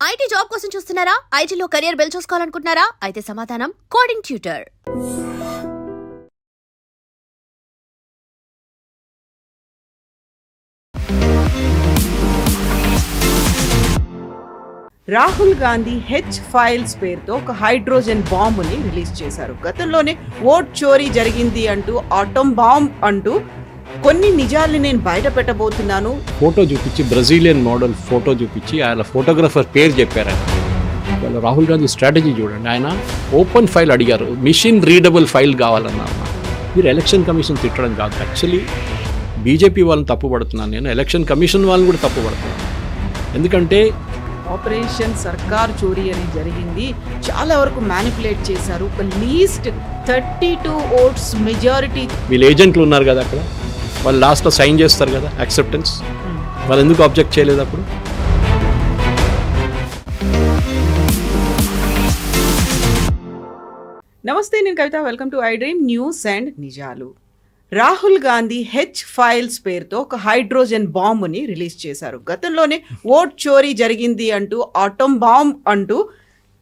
IT job కోసం చూస్తున్నారా? ఐటీలో కెరియర్ బిల్డ్ చూసుకోవాలనుకుంటున్నారా? అయితే సమాధానం coding tutor. Rahul Gandhi H files పేరుతో ఒక హైడ్రోజన్ బాంబుని రిలీజ్ చేశారు. గతంలోనే ఓట్ చోరీ జరిగింది అంటూ ఆటం బాంబ్ అంటూ కొన్ని నిజాల్ని నేను బయట పెట్టబోతున్నాను. ఫోటో చూపించి బ్రెజిలియన్ మోడల్ ఫోటో చూపించి ఆయన ఫోటోగ్రాఫర్ పేరు చెప్పారు. ఆయన రాహుల్ గాంధీ స్ట్రాటజీ చూడండి. ఆయన ఓపెన్ ఫైల్ అడిగారు, మిషన్ రీడబుల్ ఫైల్ కావాలన్నారు. మీరు ఎలక్షన్ కమిషన్ తిట్టడం కాదు, యాక్చువల్లీ బీజేపీ వాళ్ళని తప్పుపడుతున్నాను, నేను ఎలక్షన్ కమిషన్ వాళ్ళని కూడా తప్పుపడుతున్నాను. ఎందుకంటే ఆపరేషన్ సర్కార్ చోరీ అని జరిగింది, చాలా వరకు మ్యానిపులేట్ చేశారు. ఒక లీస్ట్ 32 ఓట్స్ మెజారిటీ. వీళ్ళు ఏజెంట్లు ఉన్నారు కదా అక్కడ, వాళ్ళు లాస్ట్లో సైన్ చేస్తారు కదా యాక్సెప్టెన్స్, వాళ్ళు ఎందుకు ఆబ్జెక్ట్ చేయలేదు అప్పుడు? నమస్తే, నేను Kavitha. Welcome to iDream News and నిజాలు. రాహుల్ గాంధీ హెచ్ ఫైల్స్ పేరుతో ఒక హైడ్రోజన్ బాంబుని రిలీజ్ చేశారు. గతంలోనే ఓట్ చోరీ జరిగింది అంటూ ఆటం బాంబ్ అంటూ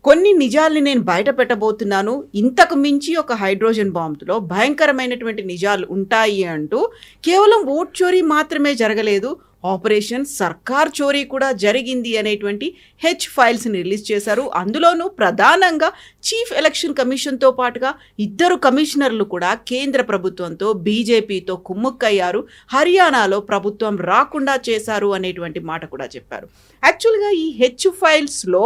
కొన్ని నిజాల్ని నేను బయట పెట్టబోతున్నాను. ఇంతకు మించి ఒక హైడ్రోజన్ బాంబులో భయంకరమైనటువంటి నిజాలు ఉంటాయి అంటూ కేవలం ఓట్ చోరీ మాత్రమే జరగలేదు, ఆపరేషన్ సర్కార్ చోరీ కూడా జరిగింది అనేటువంటి హెచ్ ఫైల్స్ని రిలీజ్ చేశారు. అందులోనూ ప్రధానంగా చీఫ్ ఎలక్షన్ కమిషన్తో పాటుగా 2 కమిషనర్లు కూడా కేంద్ర ప్రభుత్వంతో బీజేపీతో కుమ్ముక్కయ్యారు, హర్యానాలో ప్రభుత్వం రాకుండా చేశారు అనేటువంటి మాట కూడా చెప్పారు. యాక్చువల్గా ఈ హెచ్ ఫైల్స్లో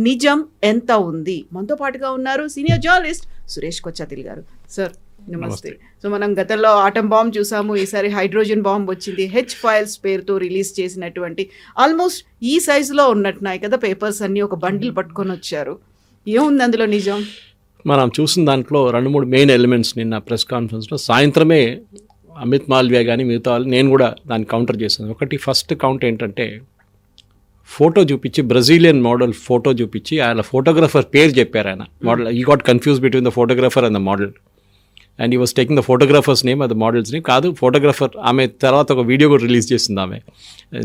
నిజం ఎంత ఉంది? మనతో పాటుగా ఉన్నారు సీనియర్ జర్నలిస్ట్ సురేష్ కొచ్చాతిల్ గారు. సార్ నమస్తే. సో మనం గతంలో ఆటం బాంబ్ చూసాము, ఈసారి హైడ్రోజన్ బాంబ్ వచ్చింది. హెచ్ ఫైల్స్ పేరుతో రిలీజ్ చేసినటువంటి ఆల్మోస్ట్ ఈ సైజులో ఉన్నట్టున్నాయి కదా పేపర్స్ అన్నీ, ఒక బండిల్ పట్టుకొని వచ్చారు. ఏముంది అందులో నిజం? మనం చూసిన దాంట్లో 2-3 మెయిన్ ఎలిమెంట్స్ నిన్న ప్రెస్ కాన్ఫరెన్స్లో సాయంత్రమే అమిత్ మాల్వియా కానీ మిగతా వాళ్ళు, నేను కూడా దాన్ని కౌంటర్ చేశాను. ఒకటి ఫస్ట్ కౌంట్ ఏంటంటే, ఫోటో చూపించి బ్రెజిలియన్ మోడల్ ఫోటో చూపించి ఆయన ఫోటోగ్రాఫర్ పేరు చెప్పారు. ఆయన model, he got confuse between the photographer and the model, and he was taking the photographer's name అది మోడల్స్ నేమ్ కాదు. ఫోటోగ్రాఫర్ ఆమె తర్వాత ఒక వీడియో కూడా రిలీజ్ చేసింది. ఆమె,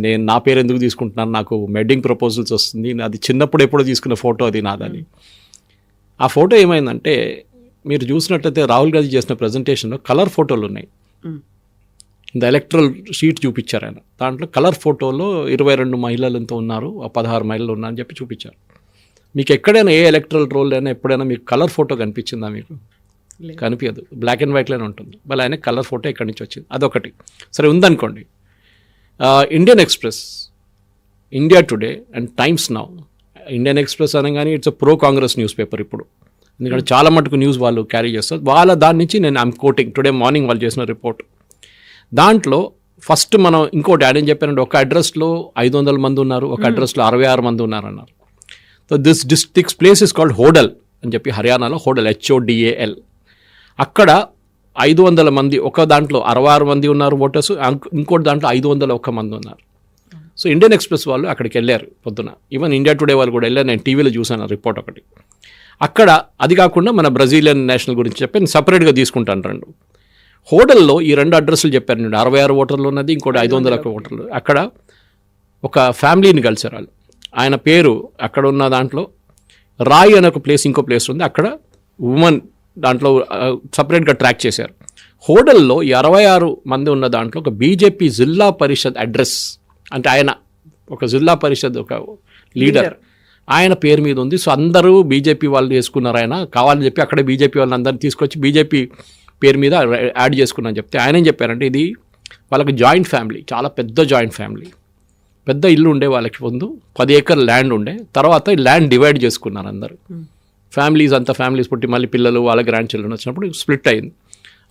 నేను నా పేరు ఎందుకు తీసుకుంటున్నాను, నాకు వెడ్డింగ్ ప్రపోజల్స్ వస్తుంది, అది చిన్నప్పుడు ఎప్పుడో తీసుకున్న ఫోటో అది నాదని. ఆ ఫోటో ఏమైందంటే, మీరు చూసినట్లయితే రాహుల్ గాంధీ చేసిన ప్రజెంటేషన్లో కలర్ ఫోటోలు ఉన్నాయి. ద ఎలక్ట్రల్ షీట్ చూపించారు ఆయన, దాంట్లో కలర్ ఫోటోలో 22 మహిళలతో ఉన్నారు, 16 మహిళలు ఉన్నారని చెప్పి చూపించారు. మీకు ఎక్కడైనా ఏ ఎలక్ట్రల్ రోల్ అయినా ఎప్పుడైనా మీకు కలర్ ఫోటో కనిపించిందా? మీకు కనిపించదు, బ్లాక్ అండ్ వైట్లోనే ఉంటుంది. మళ్ళీ ఆయన కలర్ ఫోటో ఎక్కడి నుంచి వచ్చింది, అదొకటి. సరే ఉందనుకోండి, Indian Express, India Today and Times Now. Indian Express అనగానే it's pro Congress newspaper ఇప్పుడు, ఎందుకంటే చాలా మటుకు న్యూస్ వాళ్ళు క్యారీ చేస్తారు. వాళ్ళ దాని నుంచి నేను ఐమ్ కోటింగ్ టుడే మార్నింగ్ వాళ్ళు చేసిన రిపోర్ట్. దాంట్లో ఫస్ట్ మనం ఇంకోటి యాడ్ ఏం చెప్పారంటే, ఒక అడ్రస్లో 500 మంది ఉన్నారు, ఒక అడ్రస్లో 66 మంది ఉన్నారు అన్నారు. So this districts place is called Hodal అని చెప్పి, హర్యానాలో హోడల్, HODAL. అక్కడ 500 మంది, ఒక దాంట్లో 66 మంది ఉన్నారు ఓటర్స్, ఇంకోటి దాంట్లో 501 మంది ఉన్నారు. సో ఇండియన్ ఎక్స్ప్రెస్ వాళ్ళు అక్కడికి వెళ్ళారు పొద్దున, ఈవెన్ ఇండియా టుడే వాళ్ళు కూడా వెళ్ళారు. నేను టీవీలో చూసాను రిపోర్ట్ ఒకటి. అక్కడ అది కాకుండా మన బ్రెజిలియన్ నేషనల్ గురించి చెప్పి నేను సపరేట్గా తీసుకుంటాను 2. హోటల్లో ఈ 2 అడ్రస్లు చెప్పారు. నేను 66 ఓటర్లు ఉన్నది, ఇంకోటి 501 ఓటర్లు. అక్కడ ఒక ఫ్యామిలీని కలిసారు వాళ్ళు. ఆయన పేరు అక్కడ ఉన్న దాంట్లో రాయ్ అనే ఒక ప్లేస్, ఇంకో ప్లేస్ ఉంది, అక్కడ ఉమెన్ దాంట్లో సపరేట్గా ట్రాక్ చేశారు. హోటల్లో 66 మంది ఉన్న దాంట్లో ఒక బీజేపీ జిల్లా పరిషత్ అడ్రస్, అంటే ఆయన ఒక జిల్లా పరిషత్ ఒక లీడర్, ఆయన పేరు మీద ఉంది. సో అందరూ బీజేపీ వాళ్ళు చేసుకున్నారు. ఆయన కావాలని చెప్పి అక్కడే బీజేపీ వాళ్ళని అందరినీ తీసుకొచ్చి బీజేపీ పేరు మీద యాడ్ చేసుకున్నాను చెప్తే, ఆయన ఏం చెప్పారంటే, ఇది వాళ్ళకి జాయింట్ ఫ్యామిలీ, చాలా పెద్ద జాయింట్ ఫ్యామిలీ, పెద్ద ఇల్లు ఉండే వాళ్ళకి, ముందు 10 ఏకర్ ల్యాండ్ ఉండే, తర్వాత ఈ ల్యాండ్ డివైడ్ చేసుకున్నారు అందరూ ఫ్యామిలీస్, అంతా ఫ్యామిలీస్ పుట్టి మళ్ళీ పిల్లలు వాళ్ళ గ్రాండ్ చిల్డ్రన్ వచ్చినప్పుడు స్ప్లిట్ అయింది.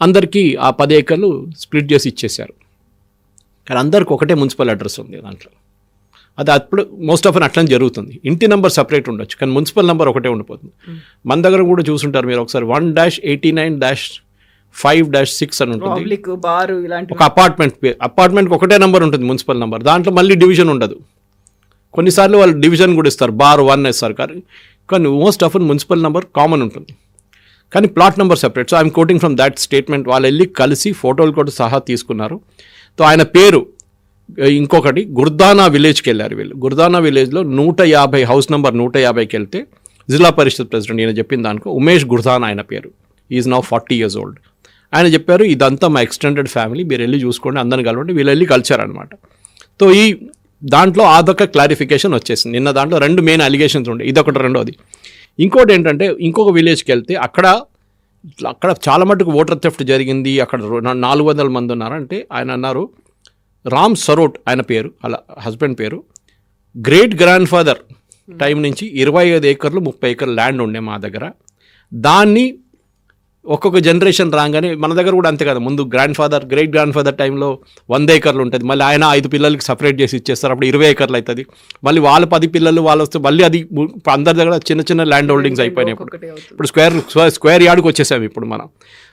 అందరికీ ఆ 10 ఏకర్లు స్ప్లిట్ చేసి ఇచ్చేశారు. కానీ అందరికి ఒకటే మున్సిపల్ అడ్రస్ ఉంది దాంట్లో. అది అప్పుడు మోస్ట్ ఆఫ్ అట్లా జరుగుతుంది. ఇంటి నెంబర్ సపరేట్ ఉండొచ్చు, కానీ మున్సిపల్ నెంబర్ ఒకటే ఉండిపోతుంది. మన దగ్గర కూడా చూసుంటారు మీరు ఒకసారి, 1-89-5-6 అని ఉంటుంది, ఒక అపార్ట్మెంట్కి ఒకటే నెంబర్ ఉంటుంది మున్సిపల్ నెంబర్, దాంట్లో మళ్ళీ డివిజన్ ఉండదు. కొన్నిసార్లు వాళ్ళు డివిజన్ కూడా ఇస్తారు, బార్ 1 ఇస్తారు, కానీ most of municipal number common ఉంటుంది, కానీ plot number separate. So I'm quoting from that statement. వాళ్ళు వెళ్ళి కలిసి ఫోటోలు కూడా సహా తీసుకున్నారు. సో ఆయన పేరు ఇంకొకటి గుర్దానా విలేజ్కి వెళ్ళారు వీళ్ళు. గుర్దానా విలేజ్లో 150 హౌస్ నెంబర్ 150కి వెళ్తే జిల్లా పరిషత్ ప్రెసిడెంట్ ఈయన చెప్పిన దానికో ఉమేష్ గుర్దానా ఆయన పేరు, ఈజ్ నౌ 40 years old. ఆయన చెప్పారు ఇదంతా మా ఎక్స్టెండెడ్ ఫ్యామిలీ, మీరు వెళ్ళి చూసుకోండి అందరిని కలవండి. వీళ్ళు వెళ్ళి కలిచారనమాట. సో ఈ దాంట్లో అదొక క్లారిఫికేషన్ వచ్చేసింది. నిన్న దాంట్లో 2 మెయిన్ అలిగేషన్స్ ఉండే, ఇదొకటి రెండోది. ఇంకోటి ఏంటంటే ఇంకొక విలేజ్కి వెళ్తే అక్కడ చాలా మటుకు ఓటర్ థెఫ్ట్ జరిగింది, అక్కడ 400 మంది ఉన్నారంటే ఆయన అన్నారు రామ్ సరోట్ ఆయన పేరు, అలా హస్బెండ్ పేరు, గ్రేట్ గ్రాండ్ ఫాదర్ టైం నుంచి 25 acres 30 acres ల్యాండ్ ఉండే మా దగ్గర. దాన్ని ఒక్కొక్క జనరేషన్ రాగానే మన దగ్గర కూడా అంతే కదా, ముందు గ్రేట్ గ్రాండ్ ఫాదర్ టైంలో 100 acres ఉంటుంది, మళ్ళీ ఆయన 5 పిల్లలకి సపరేట్ చేసి ఇచ్చేస్తారు, అప్పుడు 20 acres అవుతుంది. మళ్ళీ వాళ్ళ 10 పిల్లలు వాళ్ళు వస్తే మళ్ళీ అది అందరి దగ్గర చిన్న చిన్న ల్యాండ్ హోల్డింగ్స్ అయిపోయినాయి. ఇప్పుడు స్క్వేర్ యార్డ్కి వచ్చేసాము ఇప్పుడు మనం.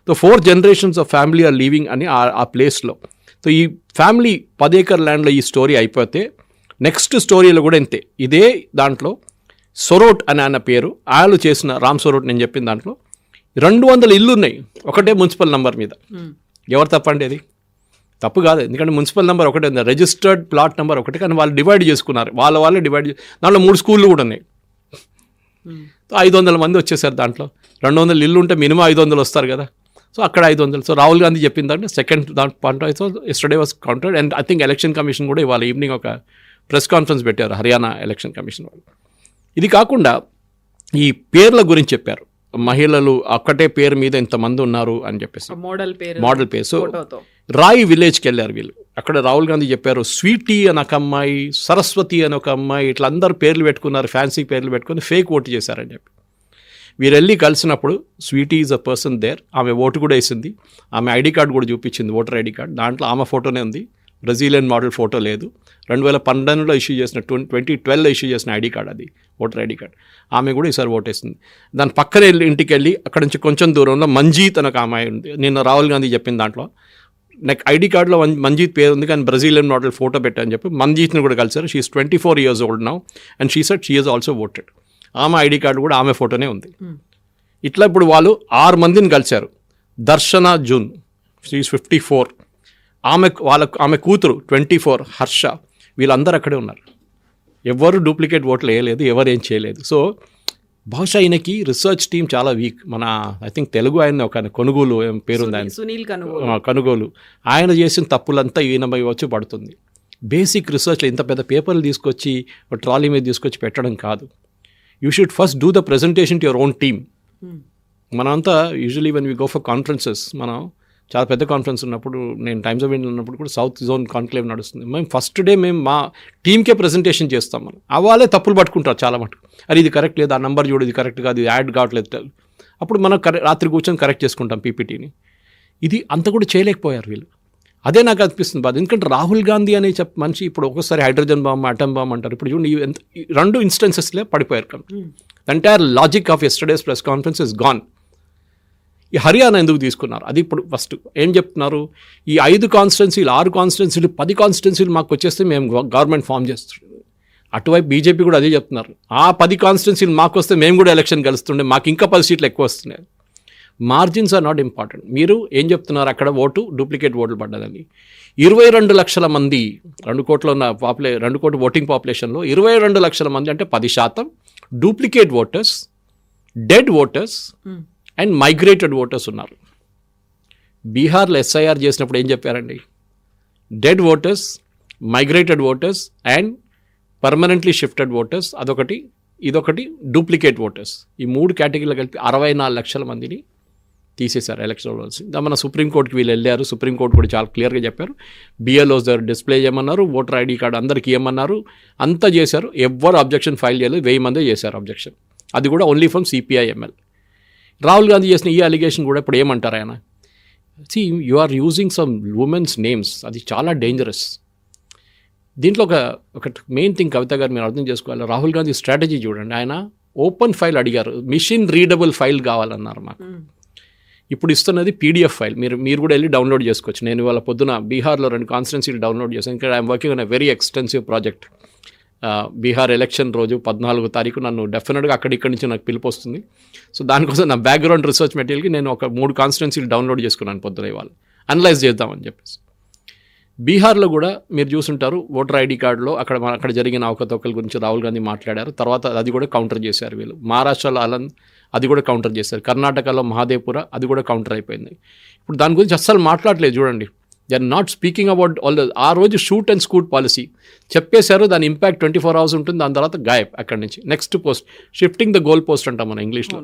So 4 generations of family are living అని ఆ ప్లేస్లో. సో ఈ ఫ్యామిలీ 10 acre ల్యాండ్లో ఈ స్టోరీ అయిపోతే నెక్స్ట్ స్టోరీలో కూడా ఇంతే. ఇదే దాంట్లో సొరోట్ అని ఆయన పేరు, ఆయన చేసిన రామ్ సొరోట్ నేను చెప్పిన దాంట్లో 200 ఇల్లు ఉన్నాయి ఒకటే మున్సిపల్ నెంబర్ మీద. ఎవరు తప్పండి? అది తప్పు కాదు, ఎందుకంటే మున్సిపల్ నెంబర్ ఒకటే ఉంది, రిజిస్టర్డ్ ప్లాట్ నెంబర్ ఒకటి, కానీ వాళ్ళు డివైడ్ చేసుకున్నారు, వాళ్ళే డివైడ్ దాంట్లో 3 స్కూళ్ళు కూడా ఉన్నాయి. 500 మంది వచ్చేసారు దాంట్లో. 200 ఇల్లు ఉంటే మినిమం 500 వస్తారు కదా. సో అక్కడ 500. సో రాహుల్ గాంధీ చెప్పిన దాంట్లో సెకండ్ పాయింట్ అయితే yesterday was counted. And I think election commission కూడా ఇవాళ ఈవినింగ్ ఒక ప్రెస్ కాన్ఫరెన్స్ పెట్టారు, హర్యానా ఎలక్షన్ కమిషన్ వాళ్ళు. ఇది కాకుండా ఈ పేర్ల గురించి చెప్పారు, మహిళలు ఒక్కటే పేరు మీద ఇంతమంది ఉన్నారు అని చెప్పేసి మోడల్ పేరు. సో రాయి విలేజ్కి వెళ్ళారు వీళ్ళు. అక్కడ రాహుల్ గాంధీ చెప్పారు స్వీటీ అని ఒక అమ్మాయి, సరస్వతి అని ఒక అమ్మాయి, ఇట్లా అందరు పేర్లు పెట్టుకున్నారు, ఫ్యాన్సీ పేర్లు పెట్టుకుని ఫేక్ ఓటు చేశారని చెప్పి. వీరు వెళ్ళి కలిసినప్పుడు Sweety is a person there, ఆమె ఓటు కూడా వేసింది, ఆమె ఐడి కార్డు కూడా చూపించింది, ఓటర్ ఐడి కార్డు. దాంట్లో ఆమె ఫోటోనే ఉంది, బ్రెజిలియన్ మోడల్ ఫోటో లేదు. 2012లో ఇష్యూ చేసిన 2012లో ఇష్యూ చేసిన ఐడి కార్డు అది, ఓటర్ ఐడి కార్డు. ఆమె కూడా ఈసారి ఓటేసింది. దాని పక్కనే ఇంటికి వెళ్ళి అక్కడ నుంచి కొంచెం దూరంలో మంజీత్ అని ఒక అమ్మాయి ఉంది. నిన్న రాహుల్ గాంధీ చెప్పిన దాంట్లో నాకు ఐడి కార్డులో మంజీత్ పేరు ఉంది కానీ బ్రెజిలియన్ మోడల్ ఫోటో పెట్టని చెప్పి మంజీత్ని కూడా కలిసారు. She is 24 years old now and she said she is also voted. ఆమె ఐడి కార్డు కూడా ఆమె ఫోటోనే ఉంది. ఇట్లా ఇప్పుడు వాళ్ళు 6 మందిని కలిశారు. దర్శన జూన్, షీ ఈజ్ 54, ఆమె కూతురు 24 హర్ష, వీళ్ళందరూ అక్కడే ఉన్నారు. ఎవరు డూప్లికేట్ ఓట్లు వేయలేదు, ఎవరు ఏం చేయలేదు. సో బహుశా ఆయనకి రీసెర్చ్ టీం చాలా వీక్. మన ఐ థింక్ తెలుగు ఆయన ఒక కొనుగోలు పేరుంది ఆయన, సునీల్ కనుగోలు, ఆయన చేసిన తప్పులంతా ఈయనపై వచ్చి పడుతుంది. బేసిక్ రీసెర్చ్లో ఇంత పెద్ద పేపర్లు తీసుకొచ్చి ట్రాలీ మీద తీసుకొచ్చి పెట్టడం కాదు. You should first do the presentation to your own team. మనంతా usually when we go for conferences, మనం చాలా పెద్ద కాన్ఫరెన్స్ ఉన్నప్పుడు, నేను టైమ్స్ ఆఫ్ ఇండియా ఉన్నప్పుడు కూడా సౌత్ జోన్ కాన్క్లేవ్ నడుస్తుంది, మేము ఫస్ట్ డే మేము మా టీమ్కే ప్రెజెంటేషన్ చేస్తాం. మనం వాళ్ళే తప్పులు పట్టుకుంటారు చాలా మటుకు, అది ఇది కరెక్ట్ లేదు, ఆ నెంబర్ చూడు ఇది కరెక్ట్ కాదు, ఇది యాడ్ కావట్లేదు. అప్పుడు మనం రాత్రి కూర్చొని కరెక్ట్ చేసుకుంటాం పీపీటీని. ఇది అంత కూడా చేయలేకపోయారు వీళ్ళు. అదే నాకు అనిపిస్తుంది బాధ. ఎందుకంటే రాహుల్ గాంధీ అనే మనిషి ఇప్పుడు ఒకసారి హైడ్రోజన్ బాంబ్, అటమ్ బాంబ్ అంటారు. ఇప్పుడు చూడండి 2 ఇన్స్టెన్సెస్లే పడిపోయారు. The entire logic of yesterday's press conference is gone. ఈ హర్యానా ఎందుకు తీసుకున్నారు? అది ఇప్పుడు ఫస్ట్ ఏం చెప్తున్నారు, ఈ 5 కాన్స్టిట్యున్సీలు 6 కాన్స్టిట్యున్సీలు 10 కాన్స్టిట్యున్సీలు మాకు వచ్చేస్తే మేము గవర్నమెంట్ ఫామ్ చేస్తున్నాం. అటువైపు బీజేపీ కూడా అదే చెప్తున్నారు, ఆ 10 కాన్స్టిట్యున్సీలు మాకు వస్తే మేము కూడా ఎలక్షన్ గెలుస్తుండే, మాకు ఇంకా 10 సీట్లు ఎక్కువ వస్తున్నాయి. Margins are not important. మీరు ఏం చెప్తున్నారు, అక్కడ డూప్లికేట్ ఓట్లు పడ్డదని. 22 లక్షల మంది, 2 కోట్ల ఉన్న 2 కోట్ల ఓటింగ్ పాపులేషన్లో 22 లక్షల మంది అంటే 10% duplicate voters, dead voters and migrated voters ఉన్నారు. బీహార్లో ఎస్ఐఆర్ చేసినప్పుడు ఏం చెప్పారండి, dead voters, migrated voters and permanently shifted voters, అదొకటి, ఇదొకటి డూప్లికేట్ ఓటర్స్. ఈ 3 కేటగిరీలు కలిపి 64 లక్షల మందిని తీసేశారు ఎలక్షన్లో. మన సుప్రీంకోర్టుకి వీళ్ళు వెళ్ళారు, సుప్రీంకోర్టు కూడా చాలా క్లియర్గా చెప్పారు, బిఎల్ఓస్ దగ్గర డిస్ప్లే చేయమన్నారు, ఓటర్ ఐడి కార్డు అందరికీ ఇవ్వమన్నారు, అంతా చేశారు. ఎవ్వరు అబ్జెక్షన్ ఫైల్ చేయలేదు, 1000 మందే చేశారు అబ్జెక్షన్, అది కూడా only from CPIML. Rahul Gandhi చేసిన ఈ అలిగేషన్ కూడా ఇప్పుడు ఏమంటారు ఆయన, you are using some women's names, అది చాలా డేంజరస్. దీంట్లో ఒక మెయిన్ థింగ్ కవిత గారు మీరు అర్థం చేసుకోవాలి, రాహుల్ గాంధీ స్ట్రాటజీ చూడండి. ఆయన ఓపెన్ ఫైల్ అడిగారు, మిషన్ రీడబుల్ ఫైల్ కావాలన్నారు మాకు. ఇప్పుడు ఇస్తున్నది పీడిఎఫ్ ఫైల్, మీరు కూడా వెళ్ళి డౌన్లోడ్ చేసుకోవచ్చు. నేను ఇవాళ పొద్దున బీహార్లో 2 కాన్స్టిట్యున్సీలు డౌన్లోడ్ చేశాను. ఇక్కడ I'm working on a very extensive project. Bihar election రోజు 14వ తారీఖు నన్ను డెఫినెట్గా ఇక్కడి నుంచి నాకు పిలుపు వస్తుంది. సో దానికోసం నా బ్యాక్గ్రౌండ్ రీసెర్చ్ మెటీరియల్కి నేను ఒక 3 కాన్స్టిట్యున్సీలు డౌన్లోడ్ చేసుకున్నాను పొద్దున ఇవాళ, అనలైజ్ చేద్దామని చెప్పేసి. బీహార్లో కూడా మీరు చూసుంటారు ఓటర్ ఐడి కార్డులో అక్కడ జరిగిన అవకతవకల గురించి రాహుల్ గాంధీ మాట్లాడారు. తర్వాత అది కూడా కౌంటర్ చేశారు వీళ్ళు. మహారాష్ట్రలో అలంద్ అది కూడా కౌంటర్ చేశారు. కర్ణాటకలో మహాదేపుర అది కూడా కౌంటర్ అయిపోయింది. ఇప్పుడు దాని గురించి అస్సలు మాట్లాడలేదు చూడండి. They are not speaking about all ఆ రోజు షూట్ అండ్ స్కూట్ పాలసీ చెప్పేశారు. దాని ఇంపాక్ట్ 24 hours ఉంటుంది. దాని తర్వాత గాయబ్ అక్కడి నుంచి. Next post shifting the goal post అంటాం మనం ఇంగ్లీష్లో.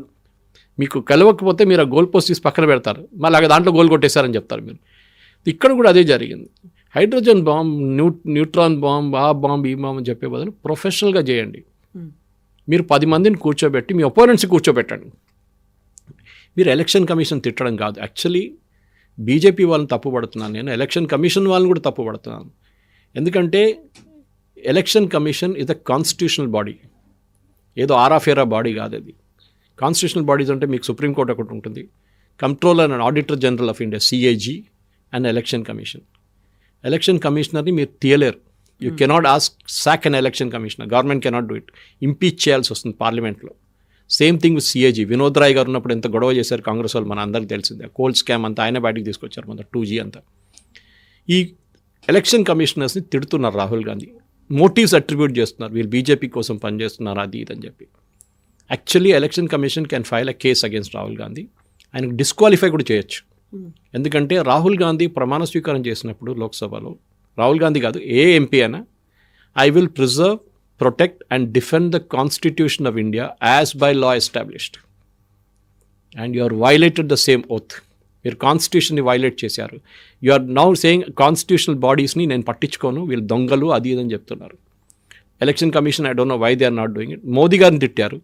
మీకు కలవకపోతే మీరు ఆ గోల్ పోస్ట్ తీసి పక్కన పెడతారు, మళ్ళీ దాంట్లో గోల్ కొట్టేశారని చెప్తారు మీరు. ఇక్కడ కూడా అదే జరిగింది. హైడ్రోజన్ బాంబ్, న్యూట్రాన్ బాంబ్, ఆ బాంబ్ ఈ బాంబ్ అని చెప్పే బదులు ప్రొఫెషనల్గా చేయండి. మీరు 10 మందిని కూర్చోబెట్టి మీ ఒపోనెంట్స్ని కూర్చోబెట్టండి. మీరు ఎలక్షన్ కమిషన్ తిట్టడం కాదు. యాక్చువల్లీ బీజేపీ వాళ్ళని తప్పుపడుతున్నాను నేను, ఎలక్షన్ కమిషన్ వాళ్ళని కూడా తప్పుపడుతున్నాను. ఎందుకంటే election commission is a constitutional body, ఏదో ఆరాఫేరా బాడీ కాదు అది. కాన్స్టిట్యూషనల్ బాడీస్ అంటే మీకు సుప్రీంకోర్టు ఒకటి ఉంటుంది, Controller and Auditor General of India CAG and Election Commission. Election కమిషనర్ని మీరు తీయలేరు. You cannot ask sack an election commissioner. Government cannot do it. Impeach చేయాల్సి వస్తుంది పార్లమెంట్లో. Same thing with CAG. Vinod Rai garu ఉన్నప్పుడు ఎంత గొడవ చేశారు కాంగ్రెస్ వాళ్ళు మన అందరికీ తెలిసిందే. కోల్డ్ స్కామ్ అంతా ఆయన బయటికి తీసుకొచ్చారు, మొత్తం 2G అంతా. ఈ ఎలక్షన్ కమిషనర్స్ని తిడుతున్నారు రాహుల్ గాంధీ. మోటివ్స్ అట్రిబ్యూట్ చేస్తున్నారు, వీళ్ళు బీజేపీ కోసం పనిచేస్తున్నారు అది ఇది అని చెప్పి. Actually election commission can file a case against Rahul Gandhi. ఆయనకు డిస్క్వాలిఫై కూడా చేయొచ్చు. ఎందుకంటే రాహుల్ గాంధీ ప్రమాణ స్వీకారం చేసినప్పుడు లోక్సభలో, రాహుల్ గాంధీ కాదు ఏ ఎంపీ అయినా, I will preserve, protect and defend the constitution of India as by law established and you are violated the same oath. మీరు కాన్స్టిట్యూషన్ని వైలేట్ చేశారు. You are now saying constitutional బాడీస్ని నేను పట్టించుకోను, వీళ్ళు దొంగలు అది ఇదని చెప్తున్నారు. Election commission I don't know why they are not doing it. Modi గారిని తిట్టారు.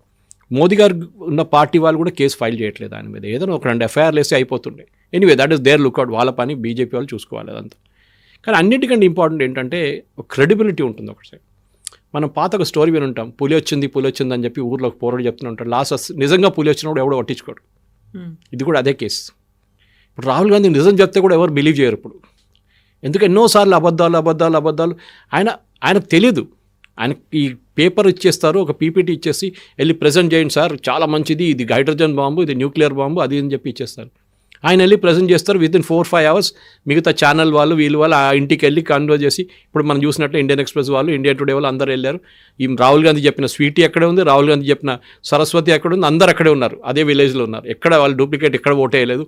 మోదీ గారు ఉన్న పార్టీ వాళ్ళు కూడా కేసు ఫైల్ చేయట్లేదు ఆయన మీద. ఏదైనా ఒక 2 FIRలు వేస్తే అయిపోతుండే. Anyway that is their lookout. వాళ్ళ పని బీజేపీ వాళ్ళు చూసుకోవాలి అదంతా. కానీ అన్నిటికంటే ఇంపార్టెంట్ ఏంటంటే ఒక క్రెడిబిలిటీ ఉంటుంది. ఒకసారి మనం పాత ఒక స్టోరీ విని ఉంటాం, పులి వచ్చింది అని చెప్పి ఊర్లో పోరాడు చెప్తూనే ఉంటాడు. లాస్ట్ నిజంగా పులి వచ్చినప్పుడు ఎవడో పట్టించుకోడు. ఇది కూడా అదే కేసు. ఇప్పుడు రాహుల్ గాంధీ నిజం చెప్తే కూడా ఎవరు బిలీవ్ చేయరు ఇప్పుడు. ఎందుకంటే ఎన్నోసార్లు అబద్ధాలు. ఆయనకు తెలీదు. ఆయనకి ఈ పేపర్ ఇచ్చేస్తారు, ఒక పీపీటీ ఇచ్చేసి వెళ్ళి ప్రజెంట్ చేయండి సార్, చాలా మంచిది, ఇది హైడ్రోజన్ బాంబు, ఇది న్యూక్లియర్ బాంబు అది అని చెప్పి ఇచ్చేస్తారు. ఆయన వెళ్ళి ప్రజెంట్ చేస్తారు. వితిన్ 4-5 hours మిగతా ఛానల్ వాళ్ళు వీళ్ళు ఆ ఇంటికి వెళ్ళి కన్వర్ట్ చేసి, ఇప్పుడు మనం చూసినట్లు ఇండియన్ ఎక్స్ప్రెస్ వాళ్ళు, ఇండియా టుడే వాళ్ళు అందరూ వెళ్ళారు. ఈ రాహుల్ గాంధీ చెప్పిన స్వీటీ ఎక్కడే ఉంది, రాహుల్ గాంధీ చెప్పిన సరస్వతి ఎక్కడ ఉంది, అందరు అక్కడే ఉన్నారు, అదే విలేజ్లో ఉన్నారు. ఎక్కడ వాళ్ళు డూప్లికేట్ ఎక్కడ ఓట్ వేయలేదు.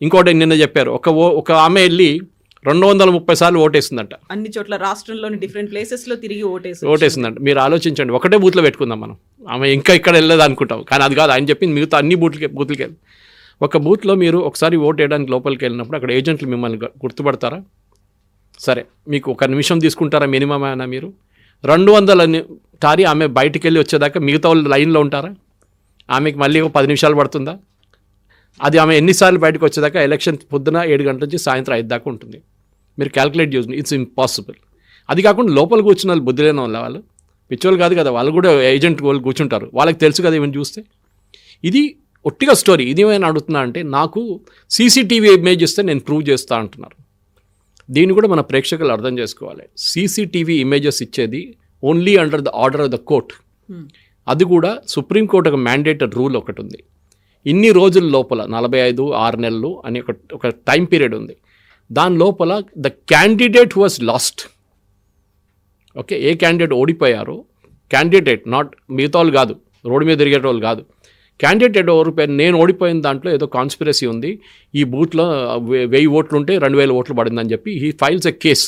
ఇంకోటి నిన్న చెప్పారు, ఒక ఆమె వెళ్ళి 230 సార్లు ఓటేసిందంట. అన్ని చోట్ల రాష్ట్రంలోని డిఫరెంట్ ప్లేసెస్లో తిరిగి ఓటేసిందంట. మీరు ఆలోచించండి, ఒకటే బూత్లో పెట్టుకుందాం మనం. ఆమె ఇంకా ఇక్కడ వెళ్ళలేదు అనుకుంటాం, కానీ అది కాదు. ఆయన చెప్పింది మిగతా అన్ని బూత్లకి వెళ్ళి. ఒక బూత్లో మీరు ఒకసారి ఓట్ వేయడానికి లోపలికి వెళ్ళినప్పుడు అక్కడ ఏజెంట్లు మిమ్మల్ని గుర్తుపడతారా? సరే, మీకు 1 నిమిషం తీసుకుంటారా మినిమం అయినా? మీరు 200 టారీ ఆమె బయటికి వెళ్ళి వచ్చేదాకా మిగతా వాళ్ళు లైన్లో ఉంటారా? ఆమెకి మళ్ళీ 10 నిమిషాలు పడుతుందా? అది ఆమె ఎన్నిసార్లు బయటకు వచ్చేదాకా ఎలక్షన్ పొద్దున 7 గంటల నుంచి సాయంత్రం 5 దాకా ఉంటుంది. మీరు క్యాల్కులేట్ చేసి ఇట్స్ ఇంపాసిబుల్. అది కాకుండా లోపల కూర్చున్న వాళ్ళు బుద్ధి లేని వాళ్ళు పిచ్చోళ్ళు కాదు కదా, వాళ్ళు కూడా ఏజెంట్ వాళ్ళు కూర్చుంటారు, వాళ్ళకి తెలుసు కదా ఇవన్నీ చూస్తే. ఇది ఒట్టిగా స్టోరీ. ఇది ఏమైనా అడుగుతున్నా అంటే నాకు సీసీటీవీ ఇమేజ్ ఇస్తే నేను ప్రూవ్ చేస్తా అంటున్నారు. దీన్ని కూడా మన ప్రేక్షకులు అర్థం చేసుకోవాలి. సీసీటీవీ ఇమేజెస్ ఇచ్చేది only under the order of the court. అది కూడా సుప్రీంకోర్టు ఒక మ్యాండేటెడ్ రూల్ ఒకటి ఉంది. ఇన్ని రోజుల లోపల 45-6 నెలలు అని ఒక టైం పీరియడ్ ఉంది. దాని లోపల the candidate who was lost, okay, ఏ క్యాండిడేట్ ఓడిపోయారో, క్యాండిడేట్ నాట్ మిగతా వాళ్ళు కాదు, రోడ్డు మీద తిరిగేటోళ్ళు కాదు, క్యాండిడేట్ ఓడిపోయారు, నేను ఓడిపోయిన దాంట్లో ఏదో కాన్స్పిరసీ ఉంది, ఈ బూత్లో 1000 ఓట్లు ఉంటే 2000 ఓట్లు పడిందని చెప్పి హీ ఫైల్స్ ఎ కేస్.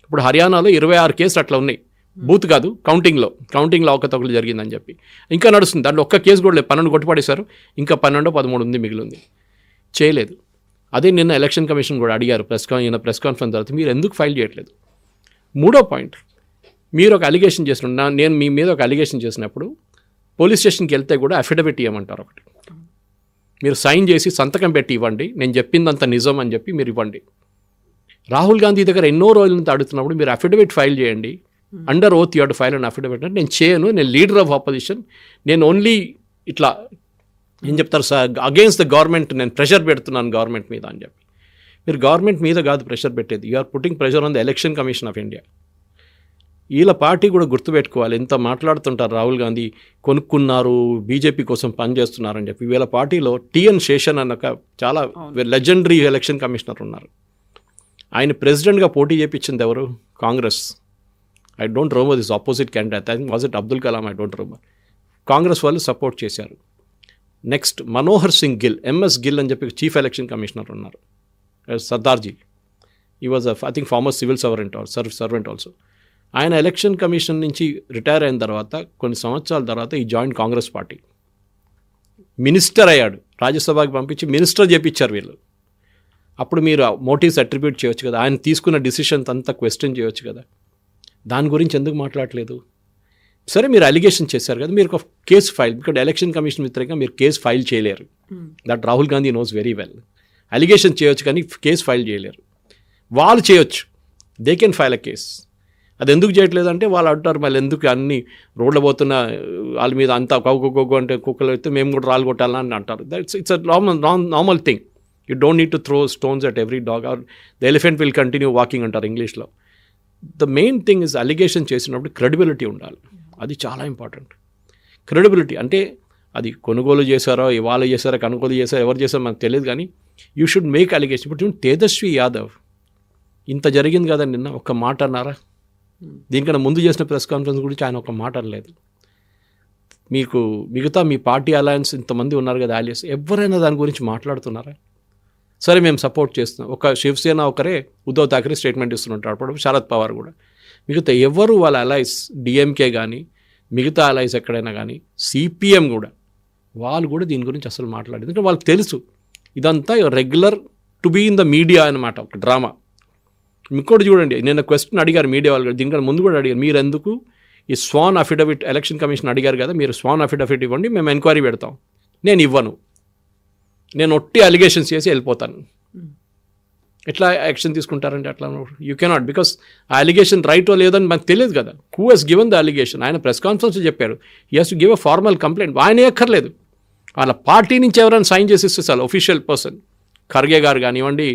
ఇప్పుడు హర్యానాలో 26 కేసులు అట్లా ఉన్నాయి, బూత్ కాదు కౌంటింగ్లో అవకతవకలు జరిగిందని చెప్పి ఇంకా నడుస్తుంది. దాంట్లో ఒక్క కేసు కూడా లేదు, 12 కొట్టిపడేశారు, ఇంకా 12-13 ఉంది మిగిలింది, చేయలేదు. అదే నిన్న ఎలక్షన్ కమిషన్ కూడా అడిగారు ప్రెస్ కాన్ఫరెన్స్ తర్వాత, మీరు ఎందుకు ఫైల్ చేయట్లేదు? మూడో పాయింట్, మీరు ఒక అలిగేషన్ చేసిన, నేను మీ మీద ఒక అలిగేషన్ చేసినప్పుడు పోలీస్ స్టేషన్కి వెళ్తే కూడా అఫిడవిట్ ఇవ్వమంటారు ఒకటి, మీరు సైన్ చేసి సంతకం పెట్టి ఇవ్వండి, నేను చెప్పిందంత నిజం అని చెప్పి మీరు ఇవ్వండి. రాహుల్ గాంధీ దగ్గర ఎన్నో రోజుల నుంచి అడుగుతున్నప్పుడు మీరు అఫిడవిట్ ఫైల్ చేయండి, under oath you have to file and affidavit. అంటే నేను చేయను, నేను లీడర్ ఆఫ్ ఆపోజిషన్, నేను ఓన్లీ ఇట్లా ఏం చెప్తారు సార్, అగెయిన్స్ట్ ద గవర్నమెంట్ నేను ప్రెషర్ పెడుతున్నాను గవర్నమెంట్ మీద అని చెప్పి. మీరు గవర్నమెంట్ మీద కాదు ప్రెషర్ పెట్టేది, you are putting pressure on the election commission of India. వీళ్ళ పార్టీ కూడా గుర్తుపెట్టుకోవాలి, ఎంత మాట్లాడుతుంటారు రాహుల్ గాంధీ కొనుక్కున్నారు, బీజేపీ కోసం పనిచేస్తున్నారు అని చెప్పి. వీళ్ళ పార్టీలో టిఎన్ శేషన్ అన్న ఒక చాలా లెజెండరీ ఎలక్షన్ కమిషనర్ ఉన్నారు. ఆయన ప్రెసిడెంట్గా పోటీ చేయించింది ఎవరు? Congress. I don't remember this opposite candidate. I think was it Abdul Kalam, I don't remember. Congress వాళ్ళు సపోర్ట్ చేశారు. నెక్స్ట్ మనోహర్ సింగ్ గిల్, ఎంఎస్ గిల్ అని చెప్పి చీఫ్ ఎలక్షన్ కమిషనర్ ఉన్నారు, సర్దార్జీ. ఈ was I think former civil servant also. ఆయన ఎలక్షన్ కమిషన్ నుంచి రిటైర్ అయిన తర్వాత కొన్ని సంవత్సరాల తర్వాత ఈ జాయిన్ కాంగ్రెస్ పార్టీ. మినిస్టర్ అయ్యాడు, రాజ్యసభకి పంపించి మినిస్టర్ చేపించారు వీళ్ళు. అప్పుడు మీరు మోటివ్స్ అట్రిబ్యూట్ చేయొచ్చు కదా, ఆయన తీసుకున్న డిసిషన్స్ అంతా క్వశ్చన్ చేయొచ్చు కదా. దాని గురించి ఎందుకు మాట్లాడలేదు? సరే మీరు అలిగేషన్ చేశారు కదా, మీరు ఒక కేసు ఫైల్, ఇక్కడ ఎలక్షన్ కమిషన్ వ్యతిరేకంగా మీరు కేసు ఫైల్ చేయలేరు. That Rahul Gandhi knows very well. Allegation చేయొచ్చు కానీ కేసు ఫైల్ చేయలేరు. వాళ్ళు చేయొచ్చు, they can file a case. అది ఎందుకు చేయట్లేదు అంటే వాళ్ళు అంటారు మళ్ళీ ఎందుకు అన్ని రోడ్ల పోతున్న వాళ్ళ మీద అంతా కౌకు అంటే కుక్కలు అయితే మేము కూడా రాళ్ళు కొట్టాలని అంటారు. It's a normal thing. You don't need to throw stones at every dog or the elephant will continue walking అంటారు ఇంగ్లీష్లో. The main thing is allegation చేసినప్పుడు క్రెడిబిలిటీ ఉండాలి. అది చాలా ఇంపార్టెంట్. క్రెడిబిలిటీ అంటే అది కొనుగోలు చేశారో, ఇవాళ చేశారో, కొనుగోలు చేశారో, ఎవరు చేశారో మనకు తెలియదు, కానీ యూ షుడ్ మేక్ అలిగేషన్. ఇప్పుడు తేజస్వి యాదవ్ ఇంత జరిగింది కదా, నిన్న ఒక్క మాట అన్నారా? దీనికన్నా ముందు చేసిన ప్రెస్ కాన్ఫరెన్స్ గురించి ఆయన ఒక మాట అనలేదు. మీకు మిగతా మీ పార్టీ అలయన్స్ ఇంతమంది ఉన్నారు కదా, ఆలియస్, ఎవరైనా దాని గురించి మాట్లాడుతున్నారా? సరే మేము సపోర్ట్ చేస్తున్నాం, ఒక శివసేన ఒకరే ఉద్ధవ్ థాకరే స్టేట్మెంట్ ఇస్తుంటారు, అప్పుడు శరద్ పవార్ కూడా. మిగతా ఎవరు వాళ్ళ అలైస్, డిఎంకే కానీ మిగతా అలైస్ ఎక్కడైనా కానీ, సిపిఎం కూడా, వాళ్ళు కూడా దీని గురించి అసలు మాట్లాడేది. ఎందుకంటే వాళ్ళకి తెలుసు ఇదంతా regular to be in the media అనమాట, ఒక డ్రామా. ఇంకోటి చూడండి, నిన్న క్వశ్చన్ అడిగారు మీడియా వాళ్ళు, దీనికన్నా ముందు కూడా అడిగారు, మీరు ఎందుకు ఈ స్వాన్ అఫిడవిట్, ఎలక్షన్ కమిషన్ అడిగారు కదా, మీరు స్వాన్ అఫిడవిట్ ఇవ్వండి, మేము ఎంక్వైరీ పెడతాం. నేను ఇవ్వను, నేను ఒట్టి అలిగేషన్స్ చేసి వెళ్ళిపోతాను. ఎట్లా యాక్షన్ తీసుకుంటారంటే అట్లా యూ కెనాట్, బికాస్ ఆ అలిగేషన్ రైట్ లేదని మనకు తెలియదు కదా. Who has given the allegation? ఆయన ప్రెస్ కాన్ఫరెన్స్ చెప్పారు he has to give a formal complaint. ఆయన ఎక్కర్లేదు, వాళ్ళ పార్టీ నుంచి ఎవరైనా సైన్ చేసి ఇస్తే చాలు, ఒఫీషియల్ పర్సన్, ఖర్గే గారు కానివ్వండి,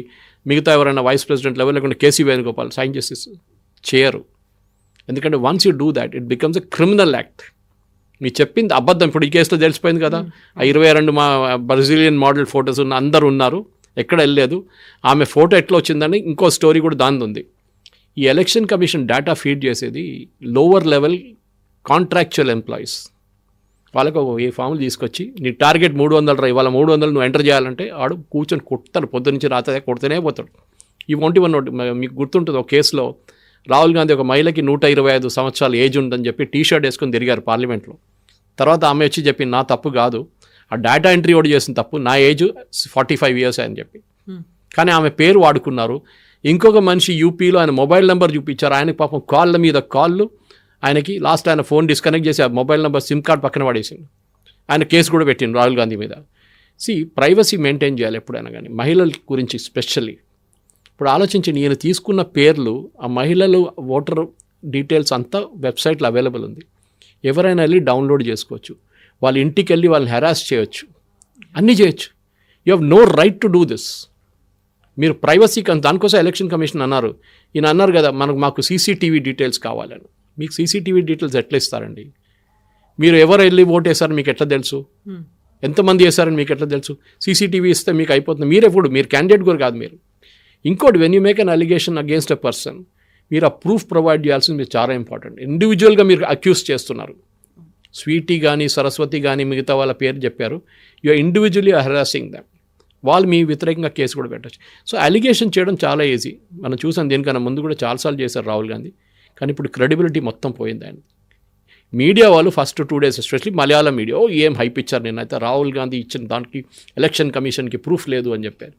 మిగతా ఎవరైనా వైస్ ప్రెసిడెంట్ లెవెల్, లేకుంటే కేసీ వేణుగోపాల్ సైన్ చేసి చేయరు. ఎందుకంటే once you do that it becomes a criminal act. మీరు చెప్పింది అబద్ధం. ఇప్పుడు ఈ కేసులో తెలిసిపోయింది కదా, ఆ 22 మా బ్రెజిలియన్ మోడల్ ఫొటోస్ ఉన్న అందరు ఉన్నారు, ఎక్కడ వెళ్ళలేదు. ఆమె ఫోటో ఎట్లా వచ్చిందని ఇంకో స్టోరీ కూడా దాని ఉంది. ఈ ఎలక్షన్ కమిషన్ డేటా ఫీడ్ చేసేది లోవర్ లెవెల్ కాంట్రాక్చువల్ ఎంప్లాయీస్. వాళ్ళకు ఏ ఫామ్లు తీసుకొచ్చి నీ టార్గెట్ 300 ఇవాళ 300 నువ్వు ఎంటర్ చేయాలంటే ఆడు కూర్చొని కొడతాడు, పొద్దు నుంచి రాత్రి కొడుతూనే పోతాడు. ఈ ఒంటి మీకు గుర్తుంటుంది, ఒక కేసులో రాహుల్ గాంధీ ఒక మహిళకి 125 సంవత్సరాల ఏజ్ ఉందని చెప్పి టీషర్ట్ వేసుకొని తిరిగారు పార్లమెంట్లో. తర్వాత ఆమె వచ్చి చెప్పి నా తప్పు కాదు, ఆ డేటా ఎంట్రీ ఒకటి చేసిన తప్పు, నా ఏజ్ 45 ఇయర్స్ అని చెప్పి. కానీ ఆమె పేరు వాడుకున్నారు. ఇంకొక మనిషి యూపీలో ఆయన మొబైల్ నెంబర్ చూపించారు, ఆయనకి పాపం కాళ్ళ మీద కాళ్ళు, ఆయనకి లాస్ట్ ఆయన ఫోన్ డిస్కనెక్ట్ చేసి ఆ మొబైల్ నెంబర్ సిమ్ కార్డ్ పక్కన పడేసింది. ఆయన కేసు కూడా పెట్టిండు రాహుల్ గాంధీ మీద. ప్రైవసీ మెయింటైన్ చేయాలి ఎప్పుడైనా కానీ, మహిళల గురించి స్పెషల్లీ. ఇప్పుడు ఆలోచించండి, ఈయన తీసుకున్న పేర్లు, ఆ మహిళలు ఓటర్ డీటెయిల్స్ అంతా వెబ్సైట్లో అవైలబుల్ ఉంది, ఎవరైనా వెళ్ళి డౌన్లోడ్ చేసుకోవచ్చు, వాళ్ళ ఇంటికి వెళ్ళి వాళ్ళని హెరాస్ చేయొచ్చు, అన్నీ చేయొచ్చు. You have no right to do this. మీరు ప్రైవసీ దానికోసం ఎలక్షన్ కమిషన్ అన్నారు, ఈయన అన్నారు కదా మాకు సీసీటీవీ డీటెయిల్స్ కావాలని. మీకు సీసీటీవీ డీటెయిల్స్ ఎట్లా ఇస్తారండి? మీరు ఎవరు వెళ్ళి ఓట్ వేశారని మీకు ఎట్లా తెలుసు? ఎంతమంది వేశారని మీకు ఎట్లా తెలుసు? సీసీటీవీ ఇస్తే మీకు అయిపోతుంది. మీరు క్యాండిడేట్ కూడా కాదు మీరు. ఇంకోటి, when you make an allegation against a person, మీరు ఆ ప్రూఫ్ ప్రొవైడ్ చేయాల్సింది మీరు చాలా ఇంపార్టెంట్. ఇండివిజువల్గా మీరు అక్యూజ్ చేస్తున్నారు. స్వీటీ కానీ సరస్వతి కానీ మిగతా వాళ్ళ పేరు చెప్పారు, you are individually harassing them. వాళ్ళు మీ వ్యతిరేకంగా కేసు కూడా పెట్టచ్చు. సో అలిగేషన్ చేయడం చాలా ఈజీ. మనం చూసాం, దీనికన్నా ముందు కూడా చాలాసార్లు చేశారు రాహుల్ గాంధీ. కానీ ఇప్పుడు క్రెడిబిలిటీ మొత్తం పోయింది ఆయన. మీడియా వాళ్ళు first 2 days especially Malayalam media ఏం హైప్ ఇచ్చారు. నేనైతే రాహుల్ గాంధీ ఇచ్చిన దానికి ఎలక్షన్ కమిషన్కి ప్రూఫ్ లేదు అని చెప్పారు.